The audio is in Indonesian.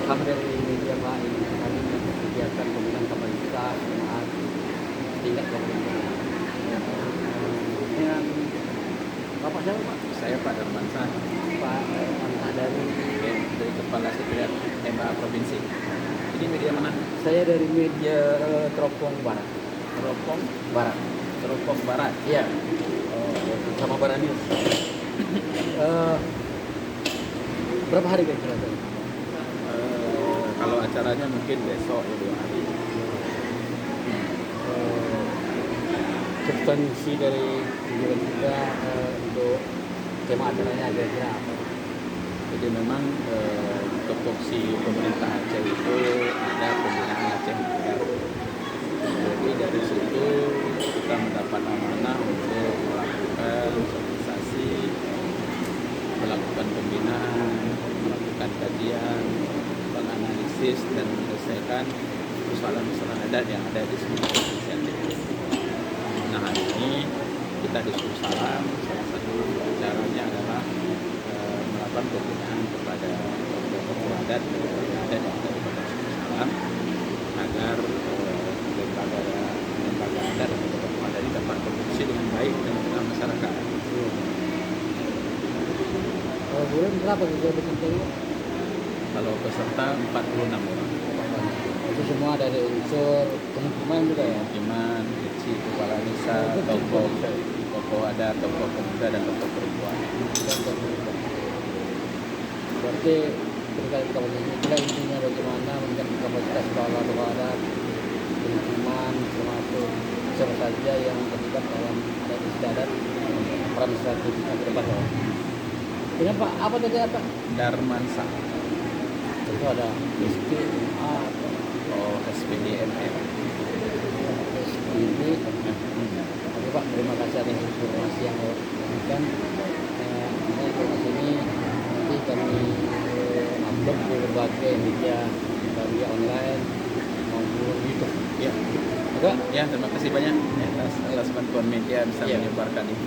Kami dari media Pak ini kami kegiatan pembinaan kapasitas jemaat tingkat kabupaten. Dengan Bapak siapa Pak? Saya Pak Darmansyah, Pak Mantah dari Kepala Sekretariat MA Provinsi. Ini media mana? saya dari media Teropong Barat. Teropong Barat. Teropong Barat. Iya. Oh, Sama Barat News. Berapa hari kira-kira? kalau acaranya mungkin besok ya 2 hari. Substansi dari kegiatan kita untuk tema acaranya kira-kira apa? Jadi memang tupoksi pemerintah Aceh itu ada pembinaan Aceh Muda. Jadi dari situ kita mendapat amanah untuk melakukan sosialisasi, melakukan pembinaan, melakukan kajian, menganalisis dan menyelesaikan persoalan-persoalan adat yang ada di seluruh provinsi Aceh. Nah, hari ini kita diskusi salam, salah satu acaranya adalah melakukan pembinaan kepada tokoh adat yang ada di Kabupaten Salam agar lembaga adat dan tokoh adat ini dapat berfungsi dengan baik dengan tengah masyarakat. Bulan berapa kegiatan pesertanya? Kalau peserta 46 orang. Itu semua dari unsur pemukiman juga ya? Pemukiman, kecil, kepala desa, tokoh adat, tokoh pemuda dan tokoh perempuan. Berarti ketika kita kita intinya bagaimana meningkatkan kapasitas para tokoh adat, pemukiman, termasuk siapa saja yang terlibat dalam adat istiadat peran strategis ke depan. Dengan Pak apa tadi apa? Darmansyah. Itu ada SPA Oh, SPDMM. ini. Oke Pak, terima kasih atas informasi yang diberikan. Informasi ini nanti kami upload di berbagai media online maupun YouTube. Ya, Oke. ya terima kasih banyak atas bantuan media bisa Ya. menyebarkan info.